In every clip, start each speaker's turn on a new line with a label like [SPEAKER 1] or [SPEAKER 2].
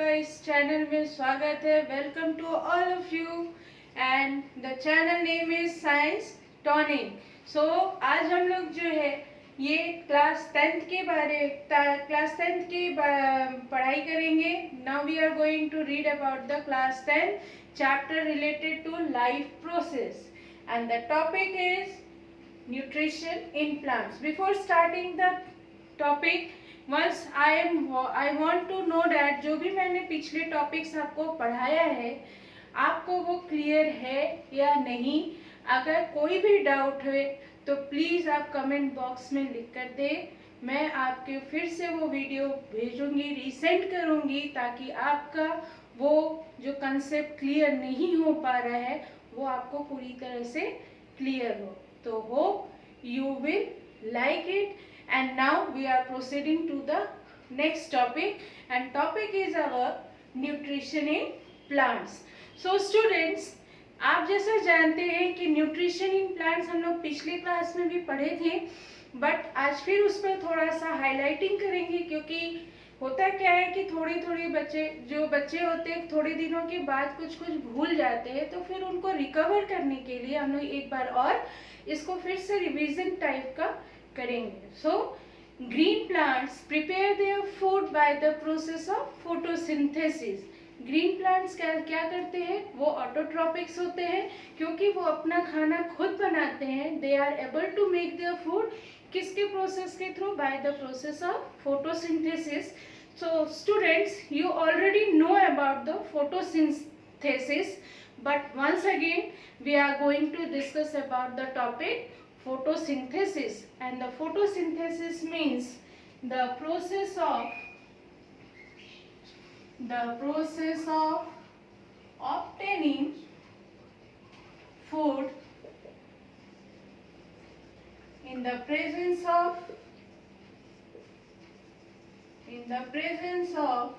[SPEAKER 1] इस चैनल में स्वागत है। Welcome to all of you and the channel name is Science Tonic. So आज हम लोग जो है ये क्लास 10th की पढ़ाई करेंगे। Now we are going to read about the class 10 chapter related to life process and the topic is nutrition in plants. Before starting the topic I want to know that जो भी मैंने पिछले topics आपको पढ़ाया है आपको वो clear है या नहीं। अगर कोई भी डाउट है तो प्लीज़ आप कमेंट बॉक्स में लिख कर दे। मैं आपके फिर से वो वीडियो भेजूंगी, रीसेंड करूंगी, ताकि आपका वो जो कंसेप्ट क्लियर नहीं हो पा रहा है वो आपको पूरी तरह से क्लियर हो। तो hope you will like it. And now we are proceeding to the next topic, and topic is our nutrition in plants. So students, आप जैसा जानते हैं कि न्यूट्रिशन इन प्लांट्स हम लोग पिछले क्लास में भी पढ़े थे, बट आज फिर उस पर थोड़ा सा हाईलाइटिंग करेंगे, क्योंकि होता क्या है कि थोड़ी बच्चे होते हैं थोड़े दिनों के बाद कुछ भूल जाते हैं, तो फिर उनको रिकवर करने के लिए हम लोग एक बार और इसको फिर से रिवीजन टाइप का करेंगे। So green plants prepare their food by the process of photosynthesis. Green plants क्या करते हैं? वो ऑटोट्रॉपिक्स होते हैं, क्योंकि वो अपना खाना खुद बनाते हैं। They are able to make their food किसके प्रोसेस के through? By the process of photosynthesis. So students, you already know about the photosynthesis, but once again we are going to discuss about the topic photosynthesis. And the photosynthesis means the process of obtaining food in the presence of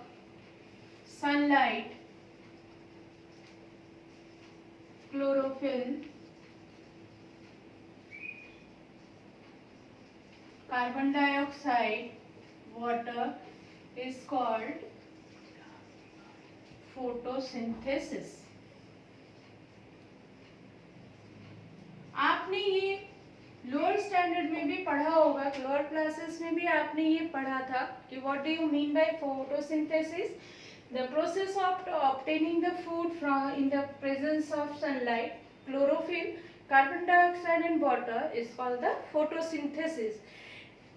[SPEAKER 1] sunlight, chlorophyll, carbon dioxide, water is called photosynthesis. आपने ये lower standard में भी पढ़ा होगा, lower classes में भी आपने ये पढ़ा था कि what do you mean by photosynthesis? The process of obtaining the food from in the presence of sunlight, chlorophyll, carbon dioxide and water is called the photosynthesis.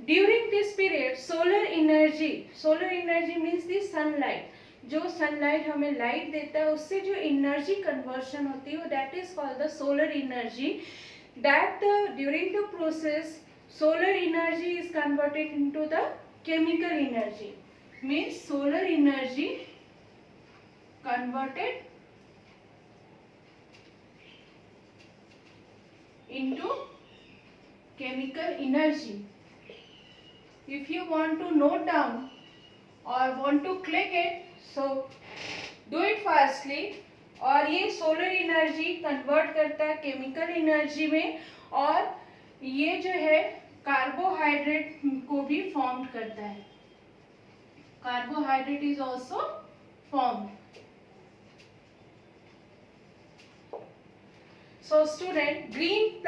[SPEAKER 1] During this period, solar energy means the sunlight. जो sunlight हमें light देता है उससे जो energy conversion होती है that is called the solar energy. During the process, solar energy is converted into the chemical energy. Means solar energy converted into chemical energy. If you want to note down or want to click it, so do it fastly. और ये solar energy convert करता है chemical energy में, और ये जो है carbohydrate को भी फॉर्म करता है। Carbohydrate is also formed. So student, green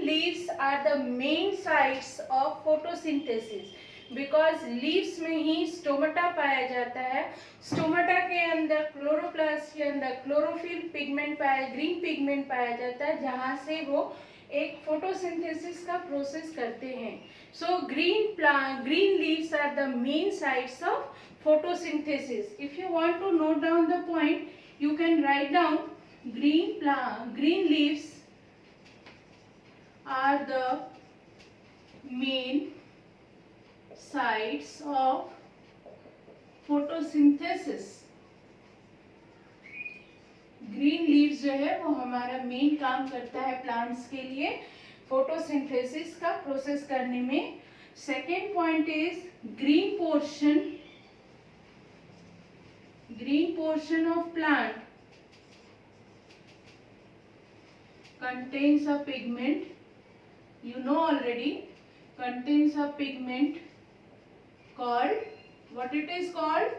[SPEAKER 1] leaves are the main sites of photosynthesis, because leaves में ही स्टोमेटा पाया जाता है। स्टोमेटा के अंदर क्लोरोप्लास्ट के अंदर क्लोरोफिल पिगमेंट ग्रीन पिगमेंट पाया जाता है, जहाँ से वो एक फोटोसिंथेसिस का प्रोसेस करते हैं। सो green leaves are the main sites of photosynthesis. If you want to note down the point, you can write down green leaves are the main sites of photosynthesis. Green leaves जो है वो हमारा main काम करता है plants के लिए photosynthesis का प्रोसेस करने में। Second point is green portion of plant contains a pigment, you know already, contains a pigment called, what it is called?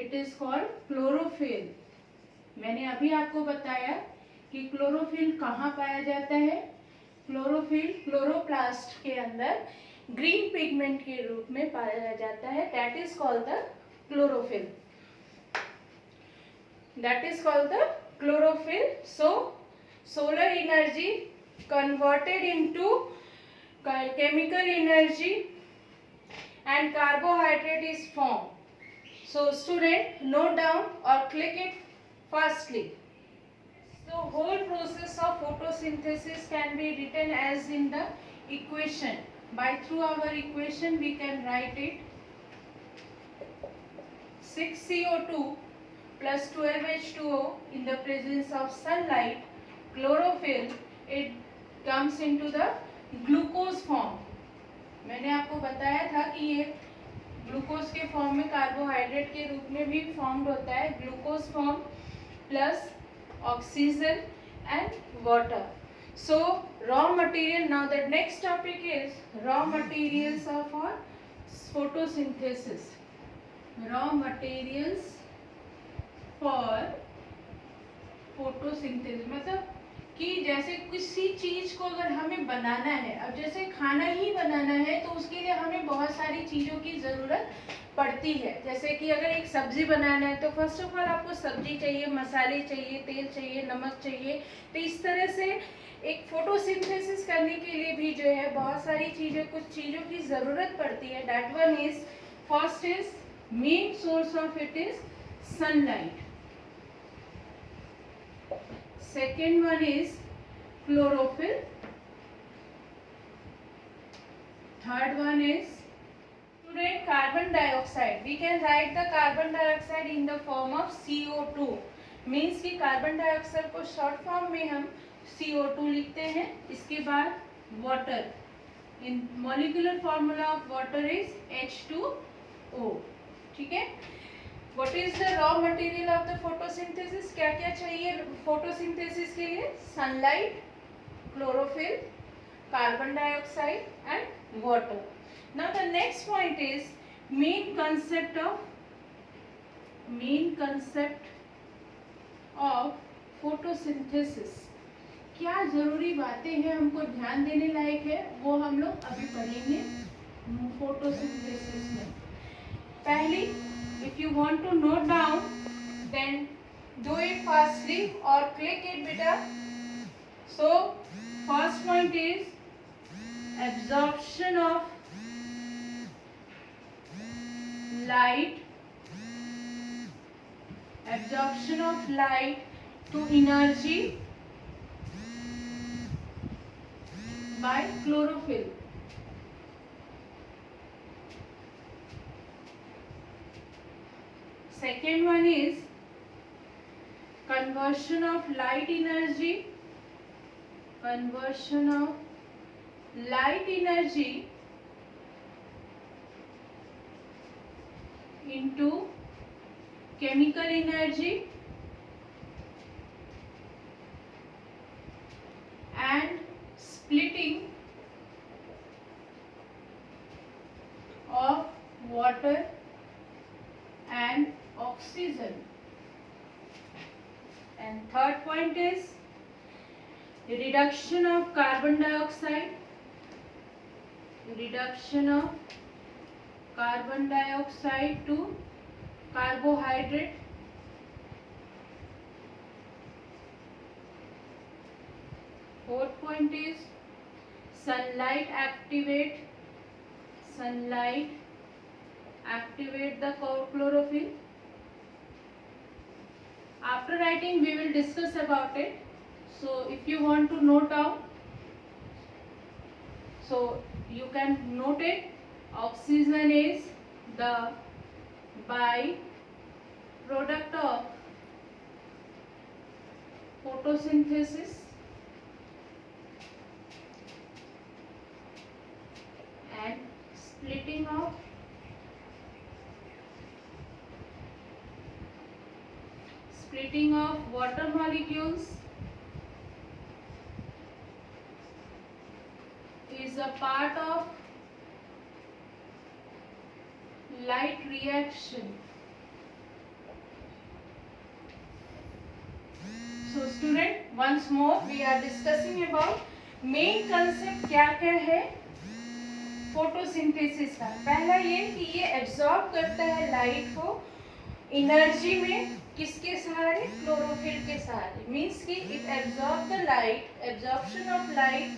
[SPEAKER 1] It is called chlorophyll. मैंने अभी आपको बताया कि क्लोरोफिल कहाँ पाया जाता है। क्लोरोफिल क्लोरोप्लास्ट के अंदर ग्रीन पिगमेंट के रूप में पाया जाता है। That is called the chlorophyll. That is called the chlorophyll. So solar energy converted into chemical energy and carbohydrate is formed. So student, note down or click it fastly. So whole process of photosynthesis can be written as in the equation. By through our equation we can write it 6CO2 plus 12H2O in the presence of sunlight, chlorophyll, it comes into the glucose form. मैंने आपको बताया था कि ये glucose के form में carbohydrate के रूप में भी फॉर्म्ड होता है। Glucose form plus oxygen and water. So raw material. Now the next topic is raw materials of our photosynthesis. Raw materials for photosynthesis मतलब कि जैसे किसी चीज को अगर हमें बनाना है, अब जैसे खाना ही बनाना है तो उसके लिए हमें बहुत सारी चीजों की जरूरत पड़ती है। जैसे कि अगर एक सब्जी बनाना है तो फर्स्ट ऑफ ऑल आपको सब्जी चाहिए, मसाले चाहिए, तेल चाहिए, नमक चाहिए। तो इस तरह से एक फोटोसिंथेसिस करने के लिए भी जो है बहुत सारी चीजें, कुछ चीजों की जरूरत पड़ती है। That one is first is main source of it is sunlight. Second one is chlorophyll. Third one is student carbon dioxide. We can write the carbon dioxide in the form of CO2. Means कि carbon dioxide को short form में हम CO2 लिखते हैं. इसके बाद water. In molecular formula of water is H2O. ठीक है. What is the raw material of the photosynthesis? क्या क्या चाहिए फोटोसिंथेसिस के लिए? Sunlight, chlorophyll, carbon dioxide and water. Now the next point is main concept of photosynthesis. क्या जरूरी बातें हैं हमको ध्यान देने लायक है वो हम लोग अभी पढ़ेंगे फोटोसिंथेसिस में. पहली, if you want to note down then do it fastly or click it beta. So first point is absorption of light to energy by chlorophyll. Second one is conversion of light energy into chemical energy and splitting of water and oxygen. And third point is reduction of carbon dioxide to carbohydrate. Fourth point is sunlight activate the chlorophyll. After writing we will discuss about it. So if you want to note down, so you can note it. Oxygen is the by-product of photosynthesis and splitting of water molecules is a part of light reaction once more we are discussing about main concept क्या क्या है photosynthesis का। पहला ये कि ये absorb करता है लाइट को एनर्जी में, किसके सहारे? क्लोरोफिल के सहारे। मीन्स कि it absorb the light, absorption of light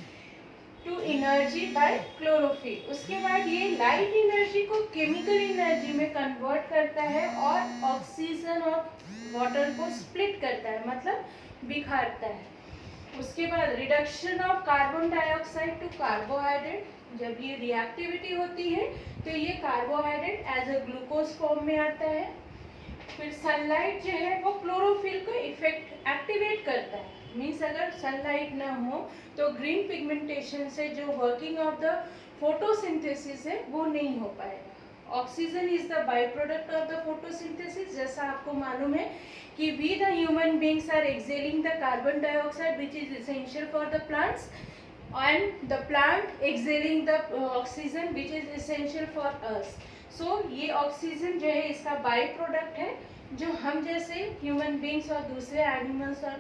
[SPEAKER 1] to energy by chlorophyll. उसके बाद ये लाइट एनर्जी को केमिकल एनर्जी में कन्वर्ट करता है और ऑक्सीजन और वाटर को स्प्लिट करता है, मतलब बिखारता है। उसके बाद reduction of carbon dioxide to carbohydrate. जब ये रिएक्टिविटी होती है तो ये carbohydrate as a glucose form में आता है। फिर सनलाइट जो है वो क्लोरोफिल को इफेक्ट एक्टिवेट करता है। मीन्स अगर सनलाइट ना हो तो ग्रीन पिगमेंटेशन से जो वर्किंग ऑफ द फोटोसिंथेसिस है वो नहीं हो पाएगा। Oxygen is the by product of the photosynthesis. जैसा आपको मालूम है कि we the human beings are exhaling the carbon dioxide which is essential for the plants and the plant exhaling the oxygen which is essential for us. So ये oxygen जो है इसका by product है जो हम जैसे ह्यूमन बींग्स और दूसरे एनिमल्स और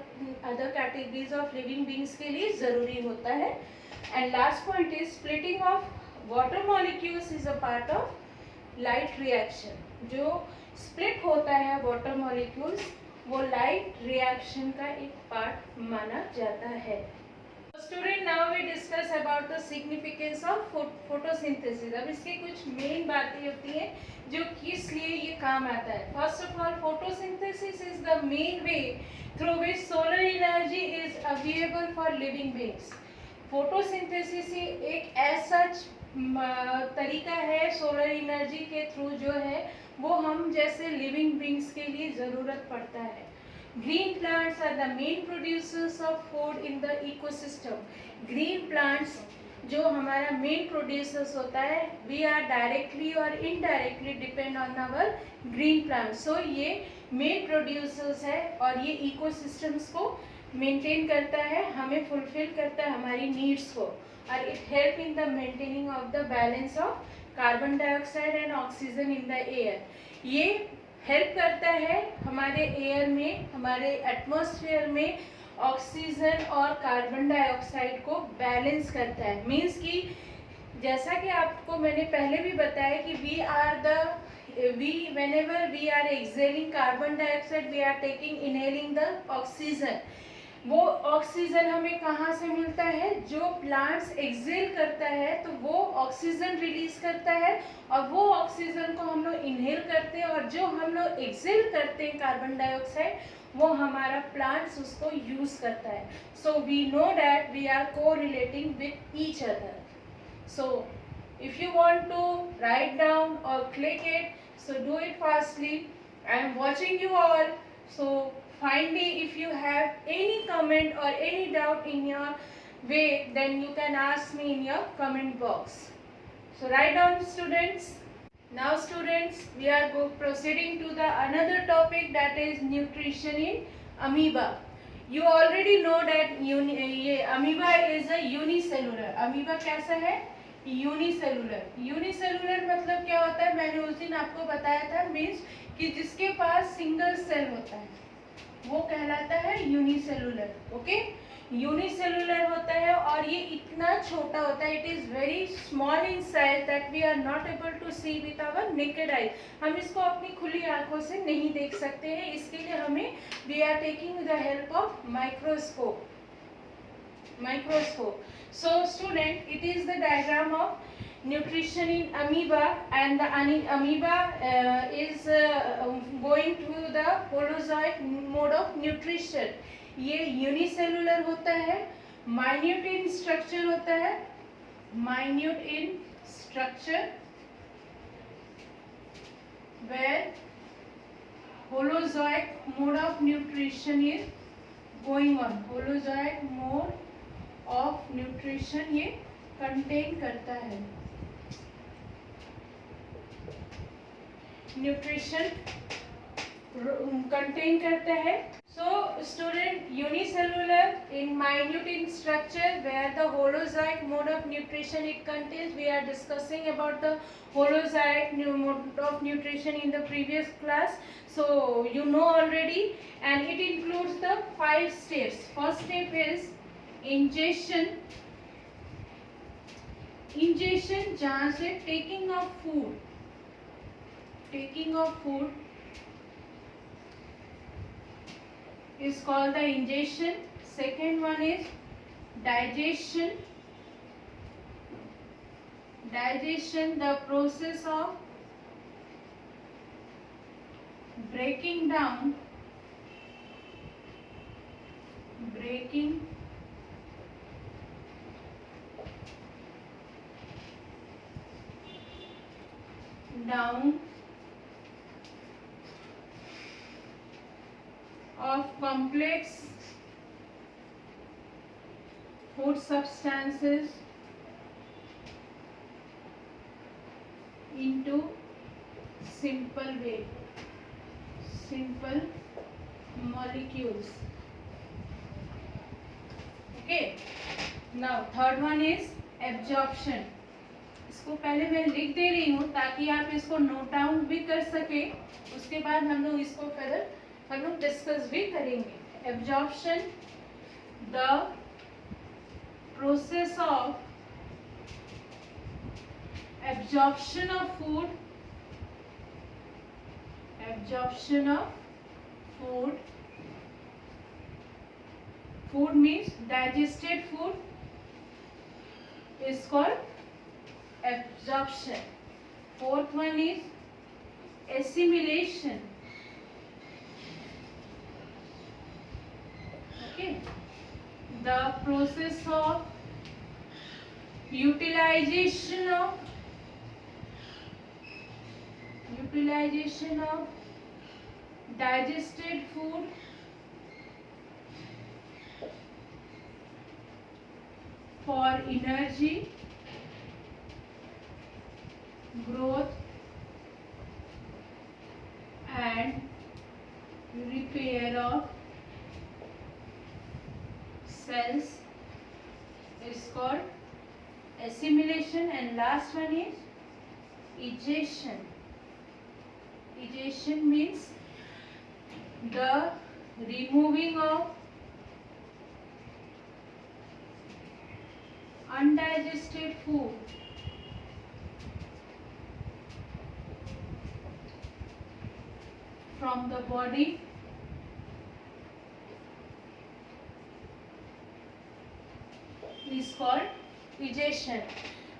[SPEAKER 1] other categories of living beings के लिए ज़रूरी होता है। And last point is splitting of water molecules is a part of light reaction. जो स्प्लिट होता है वाटर मॉलिक्यूल्स वो लाइट रिएक्शन का एक पार्ट माना जाता है। Student now we discuss about the significance of photosynthesis. अब इसकी कुछ मेन बातें होती हैं जो किस लिए ये काम आता है। First of all photosynthesis is the main way through which solar energy is available for living beings. Photosynthesis ही एक ऐसा तरीका है सोलर एनर्जी के थ्रू जो है वो हम जैसे लिविंग बींग्स के लिए ज़रूरत पड़ता है। Green plants are the main producers of food in the ecosystem. Green plants जो हमारा मेन प्रोड्यूसर्स होता है, we are directly और indirectly depend on our green plants. So ये मेन प्रोड्यूसर्स है और ये इकोसिस्टम्स को मेंटेन करता है, हमें फुलफिल करता है हमारी नीड्स को, और it help in the maintaining of the balance of carbon dioxide and oxygen in the air. ये हेल्प करता है हमारे एयर में, हमारे एटमॉस्फेयर में ऑक्सीजन और कार्बन डाइऑक्साइड को बैलेंस करता है। मीन्स कि जैसा कि आपको मैंने पहले भी बताया कि whenever we are exhaling carbon dioxide we are taking inhaling the oxygen। वो ऑक्सीजन हमें कहाँ से मिलता है? जो प्लांट्स एक्सेल करता है तो वो ऑक्सीजन रिलीज करता है और वो ऑक्सीजन को हम लोग इनहेल करते हैं, और जो हम लोग एक्सेल करते हैं कार्बन डाइऑक्साइड वो हमारा प्लांट्स उसको यूज करता है। So we know that we are correlating with each other. So if you want to write down और click it, so do it fastly. I am watching you all, so finally if you have any comment or any doubt in your way then you can ask me in your comment box. So write down students. Now students, we are proceeding to the another topic, that is nutrition in amoeba. You already know that amoeba is a unicellular. amoeba कैसा है? Unicellular. Unicellular मतलब क्या होता है? मैंने उस दिन आपको बताया था, मीन्स कि जिसके पास सिंगल सेल होता है वो कहलाता है यूनिसेलुलर। ओके, यूनिसेलुलर होता है और ये इतना छोटा होता है, it is very small in size that we are not able to see with our naked eyes. हम इसको अपनी खुली आंखों से नहीं देख सकते हैं, इसके लिए हमें we are taking the help of microscope. So student, it is the diagram of nutrition in amoeba, and the amoeba is going to the holozoic mode of nutrition. ये यूनिसेलुलर होता है, माइन्यूट इन स्ट्रक्चर होता है, minute in structure, where holozoic mode of nutrition is going on. holozoic mode of nutrition ये contain करता है। Nutrition contain करता है। सो student, unicellular in minute in structure, where the holozoic mode of nutrition it contains. We are discussing about the holozoic mode of nutrition in the previous class, so you know already, and it includes the 5 steps. First step is ingestion. Ingestion जहाँ से taking of food is called the ingestion. Second one is digestion. Digestion, the process of breaking down of complex food substances into simple molecules. Okay, now third one is absorption. इसको पहले मैं लिख दे रही हूँ ताकि आप इसको नोट डाउन भी कर सके, उसके बाद हम लोग इसको फिर हम लोग डिस्कस भी करेंगे. Absorption, the process of absorption of food. Food means digested food is called absorption. Fourth one is assimilation. Okay, the process of utilization of digested food for energy, growth and repair of cells is called assimilation. And last one is egestion. Egestion means the removing of undigested food from the body is called egestion.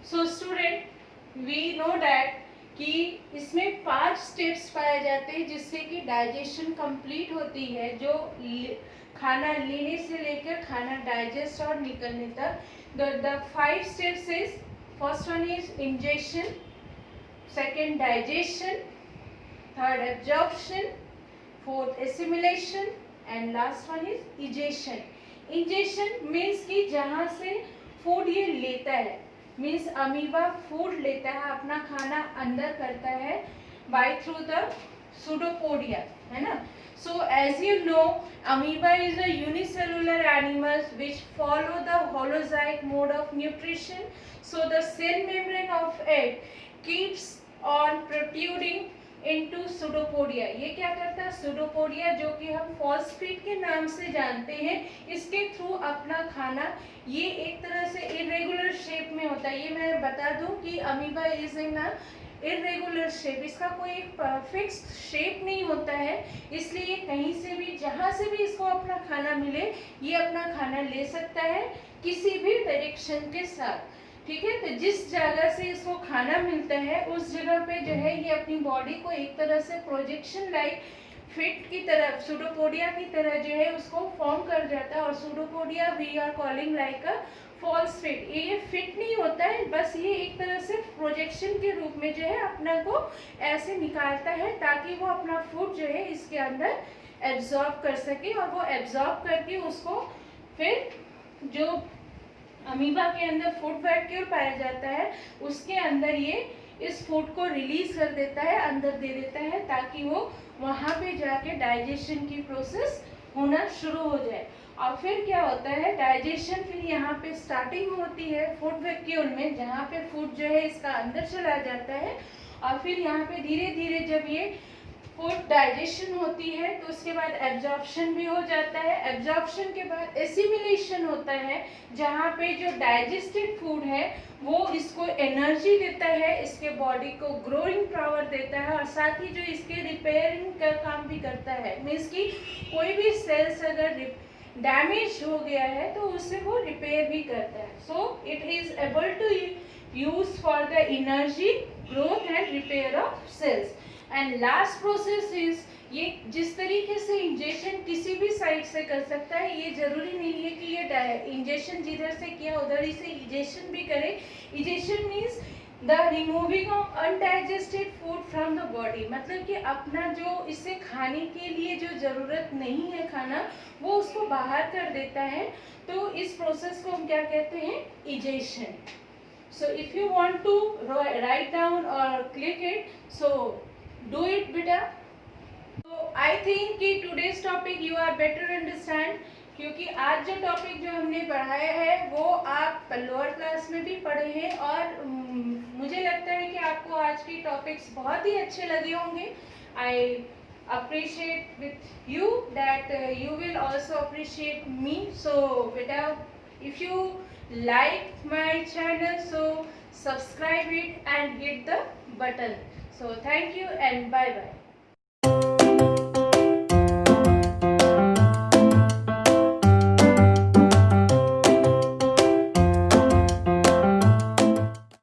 [SPEAKER 1] So student, we know that कि इसमें 5 steps पाए जाते हैं जिससे कि digestion complete होती है, जो खाना लेने से लेकर खाना डाइजेस्ट और निकलने तक. The 5 steps is, first one is injection, second digestion, third absorption, fourth assimilation and last one is egestion. Injection means कि जहाँ से फूड ये लेता है, मीन्स अमीबा फूड लेता है, अपना खाना अंदर करता है बाय थ्रू द सूडोपोडिया, है ना. So as you know, amoeba is a unicellular animals which follow the holozoic mode of nutrition. So the cell membrane of it keeps on protruding into pseudopodia. ये क्या करता है, pseudopodia जो कि हम phosphate के नाम से जानते हैं, इसके थ्रू अपना खाना, ये एक तरह से इरेगुलर शेप में होता है. ये मैं बता दूं कि amoeba is in a irregular shape, इसका कोई एक फिक्स्ड शेप नहीं होता है, इसलिए कहीं से भी जहाँ से भी इसको अपना खाना मिले ये अपना खाना ले सकता है किसी भी डायरेक्शन के साथ. ठीक है, तो जिस जगह से इसको खाना मिलता है उस जगह पे जो है ये अपनी बॉडी को एक तरह से प्रोजेक्शन लाइक फिट की तरह, सूडोपोडिया की तरह जो है उसको फॉर्म कर जाता है. और pseudopodia we are calling like a false feet. ये फिट नहीं होता है, बस ये एक तरह से प्रोजेक्शन के रूप में जो है अपना को ऐसे निकालता है ताकि वो अपना फूड जो है इसके अंदर एब्जॉर्ब कर सके, और वो एब्जॉर्ब करके उसको फिर जो अमीबा के अंदर फूड वैक्यूल पाया जाता है उसके अंदर ये इस फूड को रिलीज कर देता है, अंदर दे देता है, ताकि वो वहाँ पे जाके डाइजेशन की प्रोसेस होना शुरू हो जाए। और फिर क्या होता है, डाइजेशन फिर यहाँ पे स्टार्टिंग होती है फूड वैक्यूल में, जहाँ पे फूड जो है इसका अंदर चला जाता है। और फिर यहाँ पे धीरे धीरे जब ये फूड डाइजेशन होती है तो उसके बाद एब्जॉर्प्शन भी हो जाता है। एब्जॉर्प्शन के बाद एसिमिलेशन होता है, जहाँ पे जो डाइजेस्टेड फूड है वो इसको एनर्जी देता है, इसके बॉडी को ग्रोइंग पावर देता है, और साथ ही जो इसके रिपेयरिंग का काम भी करता है। मीन्स कि कोई भी सेल्स अगर डैमेज हो गया है तो उससे वो रिपेयर भी करता है। So it is able to use for the energy growth and repair of cells. And last process is, ये जिस तरीके से इंजेक्शन किसी भी साइड से कर सकता है, ये जरूरी नहीं है कि ये इंजेक्शन जिधर से किया उधर ही से इंजेक्शन भी करे। Injection means the removing of undigested food from the body, मतलब कि अपना जो इसे खाने के लिए जो ज़रूरत नहीं है खाना, वो उसको बाहर कर देता है। तो इस प्रोसेस को हम क्या कहते हैं, injection. So if you want to write down or click it, so do it beta. So I think कि today's topic you are better understand, क्योंकि आज जो टॉपिक जो हमने पढ़ाया है वो आप लोअर क्लास में भी पढ़े हैं, और मुझे लगता है कि आपको आज की टॉपिक्स बहुत ही अच्छे लगे होंगे। आई appreciate with you that you will also appreciate me. So beta, if you like my channel, so subscribe it and hit the button. So thank you and bye bye.